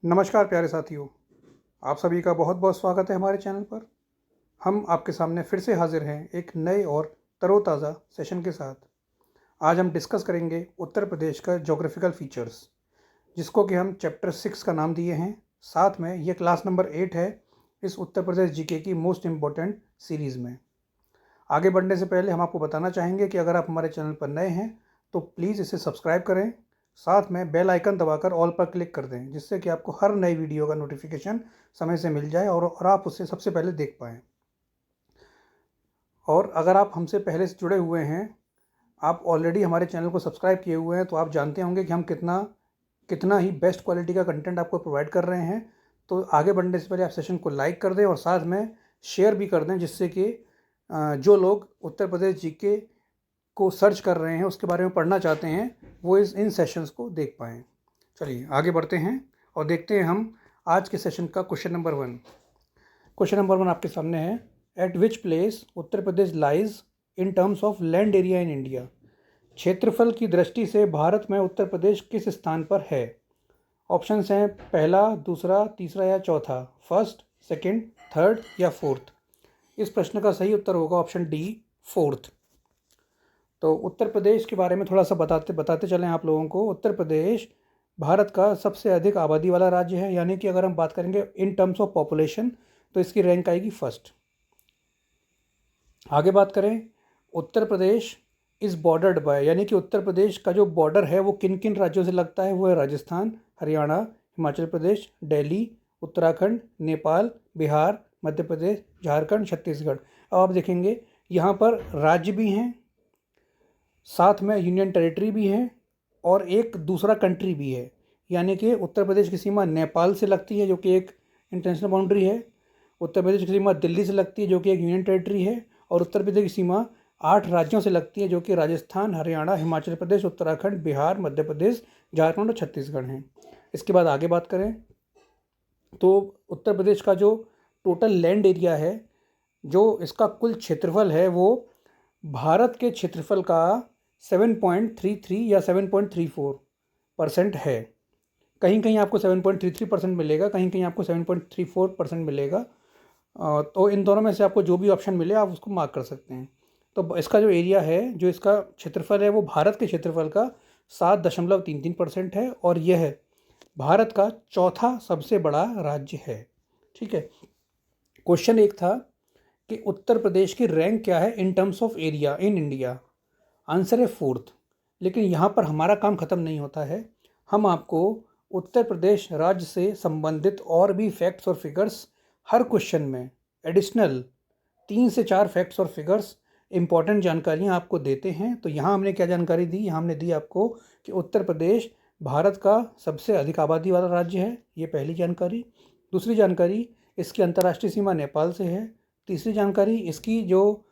नमस्कार प्यारे साथियों, आप सभी का बहुत बहुत स्वागत है हमारे चैनल पर। हम आपके सामने फिर से हाजिर हैं एक नए और तरोताज़ा सेशन के साथ। आज हम डिस्कस करेंगे उत्तर प्रदेश का ज्योग्राफिकल फीचर्स, जिसको कि हम चैप्टर 6 का नाम दिए हैं। साथ में ये क्लास नंबर 8 है इस उत्तर प्रदेश जीके की मोस्ट इम्पोर्टेंट सीरीज़ में। आगे बढ़ने से पहले हम आपको बताना चाहेंगे कि अगर आप हमारे चैनल पर नए हैं तो प्लीज़ इसे सब्सक्राइब करें, साथ में बेल आइकन दबाकर ऑल पर क्लिक कर दें, जिससे कि आपको हर नई वीडियो का नोटिफिकेशन समय से मिल जाए और आप उसे सबसे पहले देख पाएँ। और अगर आप हमसे पहले से जुड़े हुए हैं, आप ऑलरेडी हमारे चैनल को सब्सक्राइब किए हुए हैं, तो आप जानते होंगे कि हम कितना कितना ही बेस्ट क्वालिटी का कंटेंट आपको प्रोवाइड कर रहे हैं। तो आगे बढ़ने से पहले आप सेशन को लाइक कर दें और साथ में शेयर भी कर दें, जिससे कि जो लोग उत्तर प्रदेश जीके को सर्च कर रहे हैं, उसके बारे में पढ़ना चाहते हैं, वो इन सेशंस को देख पाएँ। चलिए आगे बढ़ते हैं और देखते हैं हम आज के सेशन का क्वेश्चन नंबर 1। क्वेश्चन नंबर 1 आपके सामने है, eight which place Uttar Pradesh lies in terms of land area in India. क्षेत्रफल की दृष्टि से भारत में उत्तर प्रदेश किस स्थान पर है? ऑप्शंस हैं पहला, दूसरा, तीसरा या चौथा। फर्स्ट, सेकंड, थर्ड या फोर्थ। इस प्रश्न का सही उत्तर होगा ऑप्शन डी, फोर्थ। तो उत्तर प्रदेश के बारे में थोड़ा सा बताते चलें आप लोगों को। उत्तर प्रदेश भारत का सबसे अधिक आबादी वाला राज्य है, यानी कि अगर हम बात करेंगे इन टर्म्स ऑफ पॉपुलेशन तो इसकी रैंक आएगी फर्स्ट। आगे बात करें, उत्तर प्रदेश इस बॉर्डर्ड बाय, यानी कि उत्तर प्रदेश का जो बॉर्डर है वो किन किन राज्यों से लगता है, वो है राजस्थान, हरियाणा, हिमाचल प्रदेश, दिल्ली, उत्तराखंड, नेपाल, बिहार, मध्य प्रदेश, झारखंड, छत्तीसगढ़। अब आप देखेंगे यहाँ पर राज्य भी हैं, साथ में यूनियन टेरिटरी भी है और एक दूसरा कंट्री भी है। यानी कि उत्तर प्रदेश की सीमा नेपाल से लगती है, जो कि एक इंटरनेशनल बाउंड्री है। उत्तर प्रदेश की सीमा दिल्ली से लगती है, जो कि एक यूनियन टेरिटरी है। और उत्तर प्रदेश की सीमा 8 राज्यों से लगती है, जो कि राजस्थान, हरियाणा, हिमाचल प्रदेश, उत्तराखंड, बिहार, मध्य प्रदेश, झारखंड और छत्तीसगढ़ हैं। इसके बाद आगे बात करें तो उत्तर प्रदेश का जो टोटल लैंड एरिया है, जो इसका कुल क्षेत्रफल है, वो भारत के क्षेत्रफल का 7.33 या 7.34% है। कहीं कहीं आपको 7.33% मिलेगा, कहीं कहीं आपको 7.34% मिलेगा। तो इन दोनों में से आपको जो भी ऑप्शन मिले आप उसको मार्क कर सकते हैं। तो इसका जो एरिया है, जो इसका क्षेत्रफल है, वो भारत के क्षेत्रफल का 7.33% है और यह भारत का चौथा सबसे बड़ा राज्य है। ठीक है। क्वेश्चन एक था कि उत्तर प्रदेश की रैंक क्या है in terms of area in India. Answer है फोर्थ। लेकिन यहाँ पर हमारा काम ख़त्म नहीं होता है। हम आपको उत्तर प्रदेश राज्य से संबंधित और भी फैक्ट्स और फिगर्स हर क्वेश्चन में एडिशनल 3 से 4 फैक्ट्स और फिगर्स, इंपॉर्टेंट जानकारियाँ आपको देते हैं। तो यहाँ हमने क्या जानकारी दी? यहाँ हमने दी आपको कि उत्तर प्रदेश भारत का सबसे अधिक आबादी वाला राज्य है, ये पहली जानकारी। दूसरी जानकारी, इसकी अंतर्राष्ट्रीय सीमा नेपाल से है। तीसरी जानकारी, इसकी जो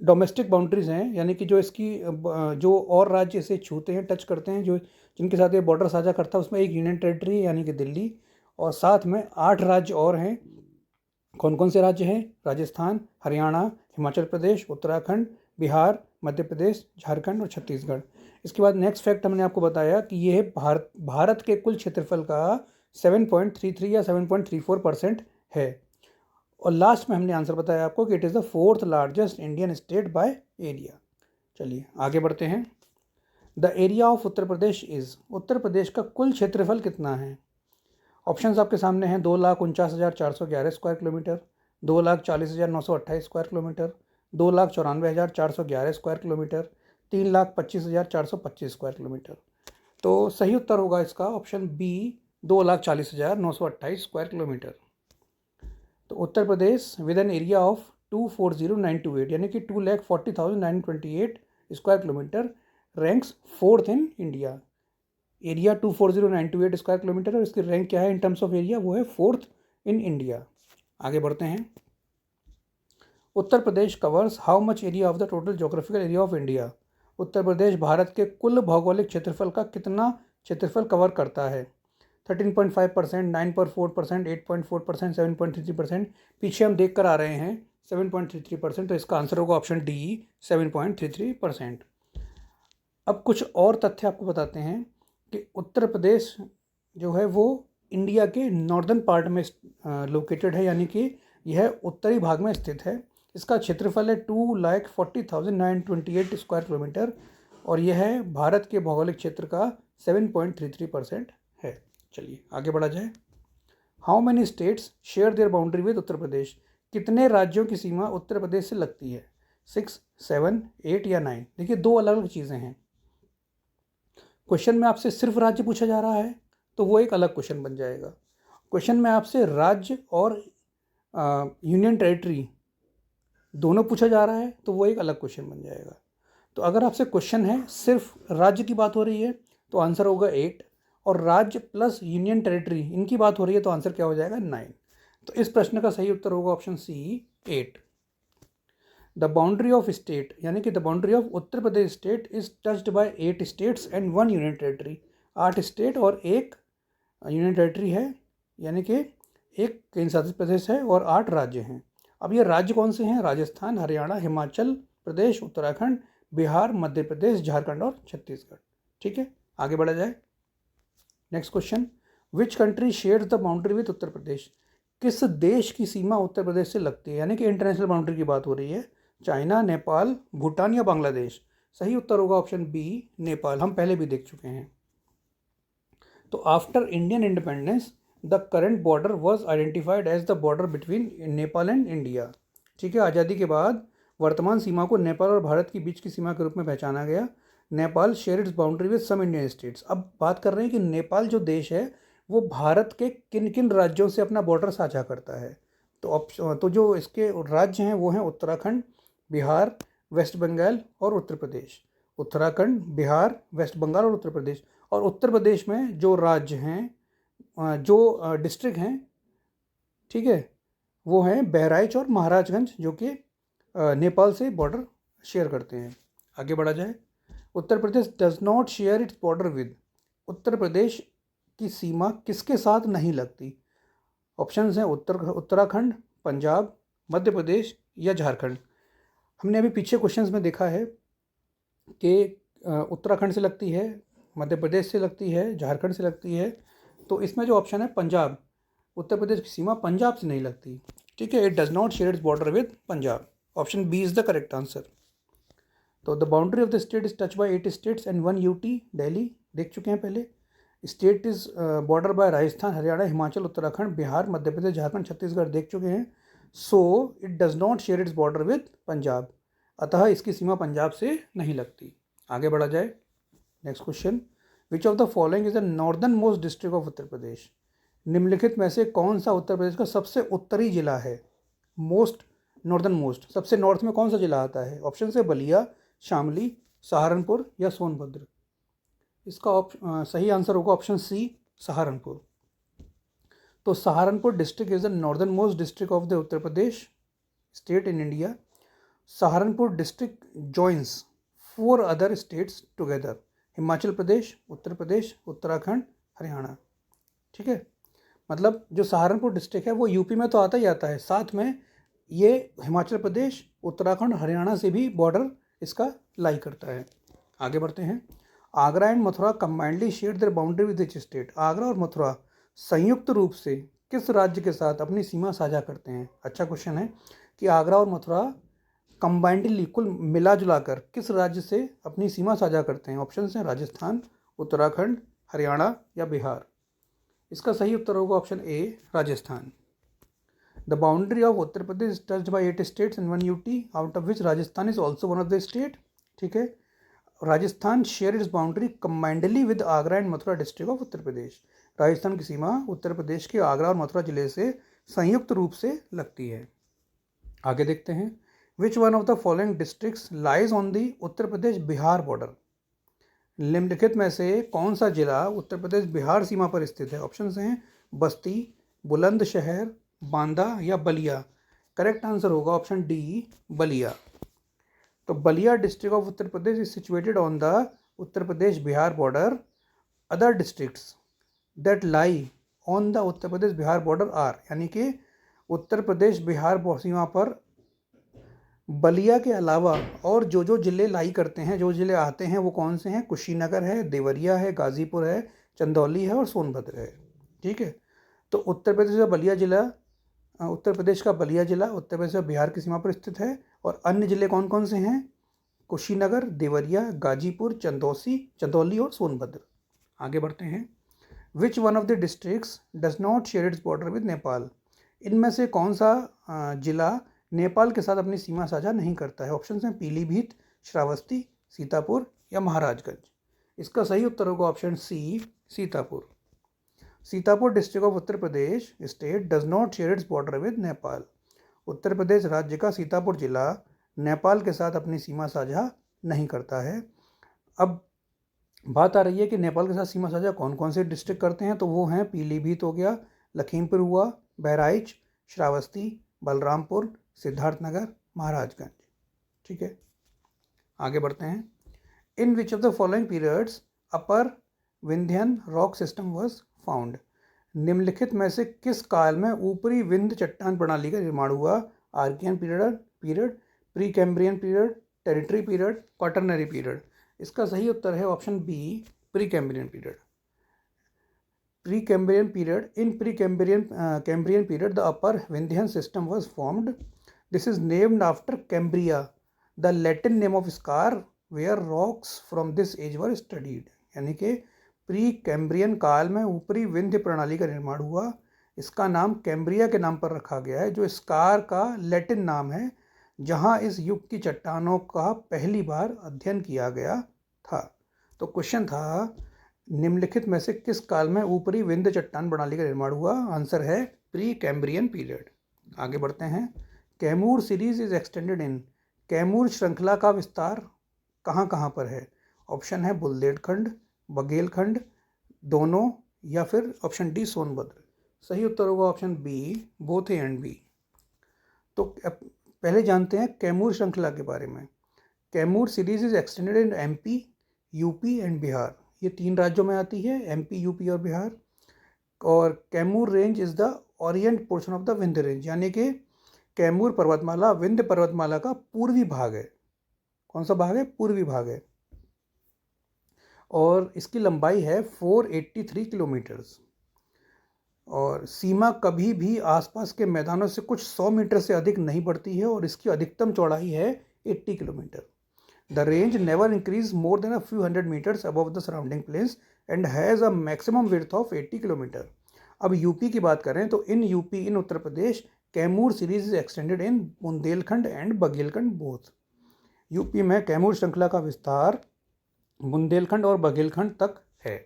डोमेस्टिक बाउंड्रीज़ हैं, यानी कि जो इसकी जो और राज्य इसे छूते हैं, टच करते हैं, जो जिनके साथ ये बॉर्डर साझा करता है, उसमें एक यूनियन टेरिटरी यानी कि दिल्ली, और साथ में 8 राज्य और हैं। कौन कौन से राज्य हैं? राजस्थान, हरियाणा, हिमाचल प्रदेश, उत्तराखंड, बिहार, मध्य प्रदेश, झारखंड और छत्तीसगढ़। इसके बाद नेक्स्ट फैक्ट हमने आपको बताया कि ये भारत के कुल क्षेत्रफल का 7.33 या 7.34% है। और लास्ट में हमने आंसर बताया आपको कि it is the 4th largest Indian state by area. चलिए आगे बढ़ते हैं। The area of Uttar Pradesh is, Uttar Pradesh का कुल क्षेत्रफल कितना है? ऑप्शंस आपके सामने हैं। 2,49,411 square kilometre, 2,40,928 square kilometre, 2,94,411 square kilometre, 3,25,425 square kilometre. तो सही उत्तर होगा इसका ऑप्शन बी, 2,40,928 स्क्वायर किलोमीटर। तो Uttar Pradesh with an area of 240,928 यानी कि 2,40,928 square kilometre ranks 4th in India. Area 240,928 square kilometre और इसकी रैंक क्या है इन टर्म्स ऑफ एरिया? वो है 4th इन इंडिया। आगे बढ़ते हैं। Uttar Pradesh covers how much area of the total geographical area of India. Uttar Pradesh Bharat के कुल भौगोलिक क्षेत्रफल का कितना क्षेत्रफल कवर करता है? 13.5%, 9.4%, 8.4%, 7.33%। पीछे हम देख कर आ रहे हैं 7.33%, तो इसका आंसर होगा ऑप्शन डी, 7.33%। अब कुछ और तथ्य आपको बताते हैं कि उत्तर प्रदेश जो है वो इंडिया के नॉर्दर्न पार्ट में लोकेटेड है, यानी कि यह उत्तरी भाग में स्थित है। इसका क्षेत्रफल है 2,40,928 स्क्वायर किलोमीटर और यह है भारत के भौगोलिक क्षेत्र का 7.33% है। चलिए आगे बढ़ा जाए। How many states share their boundary with Uttar Pradesh? कितने राज्यों की सीमा उत्तर प्रदेश से लगती है? 6, 7, 8 या 9? देखिए, दो अलग अलग चीज़ें हैं। क्वेश्चन में आपसे सिर्फ राज्य पूछा जा रहा है तो वो एक अलग क्वेश्चन बन जाएगा। क्वेश्चन में आपसे राज्य और यूनियन टेरिटरी दोनों पूछा जा रहा है तो वो एक अलग क्वेश्चन बन जाएगा। तो अगर आपसे क्वेश्चन है सिर्फ राज्य की बात हो रही है तो आंसर होगा 8, और राज्य प्लस यूनियन टेरिटरी इनकी बात हो रही है तो आंसर क्या हो जाएगा? 9। तो इस प्रश्न का सही उत्तर होगा option C, 8। The boundary of state, यानी कि the boundary of Uttar Pradesh state is touched by 8 states and 1 union territory. 8 state और एक यूनियन टेरिटरी है, यानी कि एक केंद्र शासित प्रदेश है और 8 राज्य हैं। अब ये राज्य कौन से हैं? राजस्थान, हरियाणा, हिमाचल प्रदेश, उत्तराखंड, बिहार, मध्य प्रदेश, झारखंड और छत्तीसगढ़। ठीक है, आगे बढ़ा जाए। Next question, which country shares the boundary with Uttar Pradesh? किस देश की सीमा उत्तर प्रदेश से लगती है? यानी कि इंटरनेशनल बाउंड्री की बात हो रही है। चाइना, नेपाल, भूटान या बांग्लादेश? सही उत्तर होगा ऑप्शन बी, नेपाल। हम पहले भी देख चुके हैं। तो after Indian independence the current border was identified as the border between Nepal and India. ठीक है, आज़ादी के बाद वर्तमान सीमा को नेपाल और भारत के बीच की सीमा के रूप में पहचाना गया। Nepal share its boundary with some Indian states. अब बात कर रहे हैं कि नेपाल जो देश है वो भारत के किन किन राज्यों से अपना बॉर्डर साझा करता है। तो जो इसके राज्य हैं वो हैं उत्तराखंड, बिहार, वेस्ट बंगाल और उत्तर प्रदेश। उत्तराखंड, बिहार, वेस्ट बंगाल और उत्तर प्रदेश। और उत्तर प्रदेश में जो राज्य हैं, जो डिस्ट्रिक्ट हैं, ठीक है, वो हैं बहराइच और महाराजगंज, जो कि नेपाल से बॉर्डर शेयर करते हैं। आगे बढ़ा जाए। Uttar Pradesh does not share its border with. Uttar Pradesh की सीमा किसके साथ नहीं लगती? ऑप्शंस हैं उत्तराखंड, पंजाब, मध्य प्रदेश या झारखंड। हमने अभी पीछे क्वेश्चंस में देखा है कि उत्तराखंड से लगती है, मध्य प्रदेश से लगती है, झारखंड से लगती है। तो इसमें जो ऑप्शन है पंजाब, उत्तर प्रदेश की सीमा पंजाब से नहीं लगती। ठीक है, it does not share its border with Punjab. Option B is the correct answer. तो the boundary of the state is touch by 8 states and 1 UT. Delhi देख चुके हैं पहले। State is border by Rajasthan, Haryana, Himachal, Uttarakhand, Bihar, Madhya Pradesh, Jharkhand, Chhattisgarh देख चुके हैं। So it does not share its border with Punjab, अतः इसकी सीमा पंजाब से नहीं लगती। आगे बढ़ा जाए। Next question, which of the following is the northern most district of Uttar Pradesh? निम्नलिखित में से कौन सा उत्तर प्रदेश का सबसे उत्तरी जिला है? मोस्ट, नॉर्दर्न मोस्ट, सबसे नॉर्थ में कौन सा जिला आता है? ऑप्शन से बलिया, शामली, सहारनपुर या सोनभद्र। इसका सही आंसर होगा ऑप्शन सी, सहारनपुर। तो Saharanpur district is the northern most district of the Uttar Pradesh state in India. Saharanpur district joins 4 other states together. Himachal Pradesh, Uttar Pradesh, Uttarakhand, Haryana. ठीक है, मतलब जो सहारनपुर डिस्ट्रिक्ट है वो यूपी में तो आता ही आता है, साथ में ये हिमाचल प्रदेश, उत्तराखंड, हरियाणा से भी बॉर्डर इसका लाई करता है। आगे बढ़ते हैं। Agra and Mathura combinedly share their boundary with which state? Agra और मथुरा संयुक्त रूप से किस राज्य के साथ अपनी सीमा साझा करते हैं? अच्छा क्वेश्चन है कि आगरा और मथुरा कंबाइंडली, कुल मिला जुला कर किस राज्य से अपनी सीमा साझा करते हैं? ऑप्शन हैं राजस्थान, उत्तराखंड, हरियाणा या बिहार। इसका सही उत्तर होगा option A, Rajasthan. The boundary of Uttar Pradesh touched by 8 states and 1 UT, out of which Rajasthan is also one of the state. ठीक है, Rajasthan share its boundary combinedly with Agra and Mathura district of Uttar Pradesh. Rajasthan की सीमा उत्तर प्रदेश के आगरा और मथुरा जिले से संयुक्त रूप से लगती है। आगे देखते हैं। Which one of the following districts lies on the Uttar Pradesh Bihar border? निम्नलिखित में से कौन सा जिला उत्तर प्रदेश बिहार सीमा पर स्थित है? ऑप्शन हैं बस्ती, बुलंदशहर, बांदा या बलिया। करेक्ट आंसर होगा ऑप्शन डी, बलिया। तो Ballia district of Uttar Pradesh is situated on the Uttar Pradesh Bihar border. Other districts that lie on the Uttar Pradesh Bihar border are, यानी कि उत्तर प्रदेश बिहार सीमा पर बलिया के अलावा और जो जो ज़िले लाई करते हैं, जो ज़िले आते हैं वो कौन से हैं? कुशीनगर है, देवरिया है, गाज़ीपुर है, चंदौली है और सोनभद्र है। ठीक है, तो उत्तर प्रदेश का बलिया जिला, उत्तर प्रदेश का बलिया जिला उत्तर प्रदेश और बिहार की सीमा पर स्थित है। और अन्य ज़िले कौन कौन से हैं? कुशीनगर, देवरिया, गाजीपुर, चंदौली और सोनभद्र। आगे बढ़ते हैं। Which one of the districts does not share its border with Nepal? इनमें से कौन सा जिला नेपाल के साथ अपनी सीमा साझा नहीं करता है? ऑप्शन हैं पीलीभीत, श्रावस्ती, सीतापुर या महाराजगंज। इसका सही उत्तर होगा option C, Sitapur. Sitapur district of Uttar Pradesh state does not share its border with Nepal. Uttar Pradesh राज्य का सीतापुर जिला नेपाल के साथ अपनी सीमा साझा नहीं करता है। अब बात आ रही है कि नेपाल के साथ सीमा साझा कौन कौन से डिस्ट्रिक्ट करते हैं, तो वो हैं पीलीभीत हो गया, लखीमपुर हुआ, बहराइच, श्रावस्ती, बलरामपुर, सिद्धार्थनगर, महाराजगंज। ठीक है, आगे बढ़ते हैं। In which of the following periods upper Vindhyan rock system was found? निम्नलिखित में से किस काल में ऊपरी विंध्य चट्टान प्रणाली का निर्माण हुआ? Archean period, pre Cambrian period, territory period, quaternary period. इसका सही उत्तर है option B, pre Cambrian period. Pre Cambrian period, in pre Cambrian period the upper Vindhyan system was formed. This is named after Cambria, the Latin name of scar where rocks from this age were studied. यानी कि pre Cambrian काल में ऊपरी विंध्य प्रणाली का निर्माण हुआ। इसका नाम कैम्ब्रिया के नाम पर रखा गया है, जो स्कार का लैटिन नाम है, जहां इस युग की चट्टानों का पहली बार अध्ययन किया गया था। तो क्वेश्चन था, निम्नलिखित में से किस काल में ऊपरी विंध्य चट्टान प्रणाली का निर्माण हुआ? आंसर है प्री कैम्ब्रियन पीरियड। आगे बढ़ते हैं। कैमूर सीरीज इज एक्सटेंडेड इन? कैमूर श्रृंखला का विस्तार कहाँ कहाँ पर है? ऑप्शन है बुंदेलखंड, बघेलखंड, दोनों, या फिर ऑप्शन डी सोनभद्र। सही उत्तर होगा option B, both A and B. तो पहले जानते हैं कैमूर श्रृंखला के बारे में। Kaimur series is extended in MP, UP and Bihar. ये 3 राज्यों में आती है, एमपी, यूपी और बिहार। और Kaimur range is the Orient portion of the Vindhya range, यानी कि कैमूर पर्वतमाला विंध्य पर्वतमाला का पूर्वी भाग है। कौन सा भाग है? पूर्वी भाग है। और इसकी लंबाई है 483 किलोमीटर्स। और सीमा कभी भी आसपास के मैदानों से कुछ 100 मीटर से अधिक नहीं बढ़ती है, और इसकी अधिकतम चौड़ाई है 80 kilometre. The range never increase more than a few hundred metres above the surrounding plains and has a maximum width of 80 kilometre. अब यूपी की बात करें तो in UP, in Uttar Pradesh, Kaimur series is extended in Bundelkhand and Baghelkhand both. UP में कैमूर श्रृंखला का विस्तार बुंदेलखंड और बघेलखंड तक है।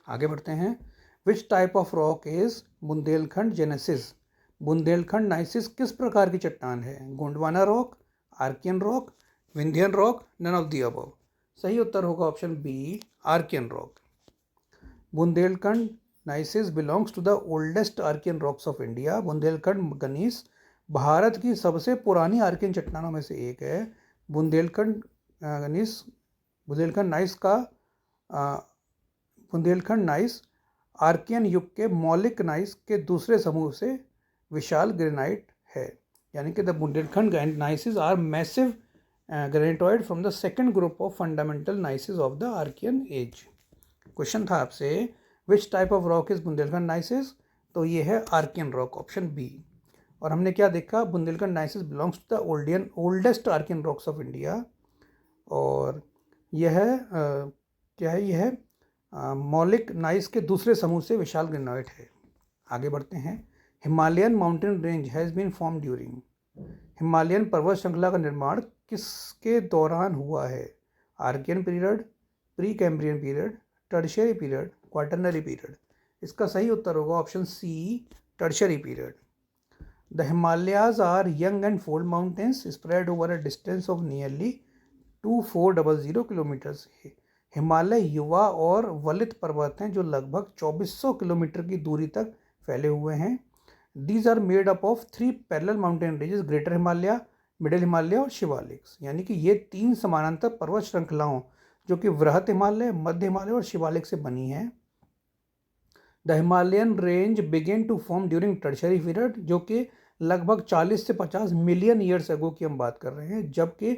आगे बढ़ते हैं। Which type of rock is Bundelkhand genesis? Bundelkhand gneisses किस प्रकार की चट्टान है? Gondwana rock, Archean rock, Vindhyan rock, none of the above. सही उत्तर होगा option B, Archean rock. Bundelkhand gneisses belongs to the oldest Archean rocks of India. Bundelkhand gneiss Bharat की सबसे पुरानी आर्कियन चट्टानों में से एक है। बुंदेलखंड नाइस आर्कियन युग के मौलिक नाइस के दूसरे समूह से विशाल ग्रेनाइट है। यानी कि the Bundelkhand gneisses are massive granitoid from the second group of fundamental gneisses of the Archean age. Question था आपसे, which type of rock is Bundelkhand gneisses? तो ये है आर्कियन रॉक, ऑप्शन बी। और हमने क्या देखा? Bundelkhand gneisses belongs to the oldest Archean rocks of India. और यह क्या है? यह मौलिक नाइस के दूसरे समूह से विशाल ग्रेनाइट है। आगे बढ़ते हैं। Himalayan mountain range has been form during? Himalayan पर्वत श्रृंखला का निर्माण किसके दौरान हुआ है? Archean period, pre Cambrian period, tertiary period, quaternary period. इसका सही उत्तर होगा option C, tertiary period. The Himalayas are young and fold mountains spread over a distance of nearly 2400 kilometres. Himalaya युवा और वलित पर्वत हैं जो लगभग 2400 किलोमीटर की दूरी तक फैले हुए हैं। These are made up of 3 parallel mountain ranges, greater Himalaya, middle Himalaya और शिवालिक्स। यानी कि ये 3 समानांतर पर्वत श्रृंखलाओं जो कि वृहत हिमालय, मध्य हिमालय और शिवालिक से बनी हैं। The Himalayan range began to form during tertiary period, जो कि लगभग 40 से 50 मिलियन ईयर्स अगो की हम बात कर रहे हैं, जबकि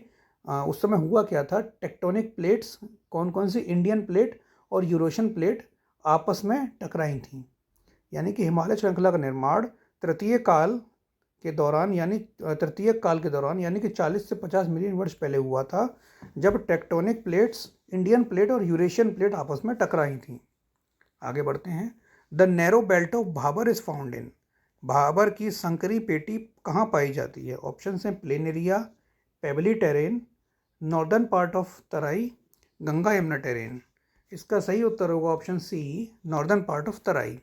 उस समय हुआ क्या था, टेक्टोनिक प्लेट्स कौन कौन सी, इंडियन प्लेट और यूरेशियन प्लेट आपस में टकराई थी। यानी कि हिमालय श्रृंखला का निर्माण तृतीय काल के दौरान यानी कि 40 से 50 मिलियन वर्ष पहले हुआ था, जब टेक्टोनिक प्लेट्स इंडियन प्लेट और यूरेशियन प्लेट आपस में टकराई थी। आगे बढ़ते हैं। The narrow belt of Bhabar is found in, Bhabar की संकरी पेटी कहाँ पाई जाती है? ऑप्शन हैं plain area, pebbly terrain, northern part of Terai, Ganga Yamuna terrain. इसका सही उत्तर होगा option C, northern part of Terai.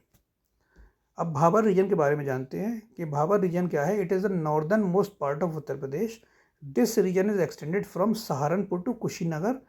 अब भाबर रीजन के बारे में जानते हैं कि भाबर रीजन क्या है। It is the northern most part of Uttar Pradesh. This region is extended from Saharanpur to Kushinagar,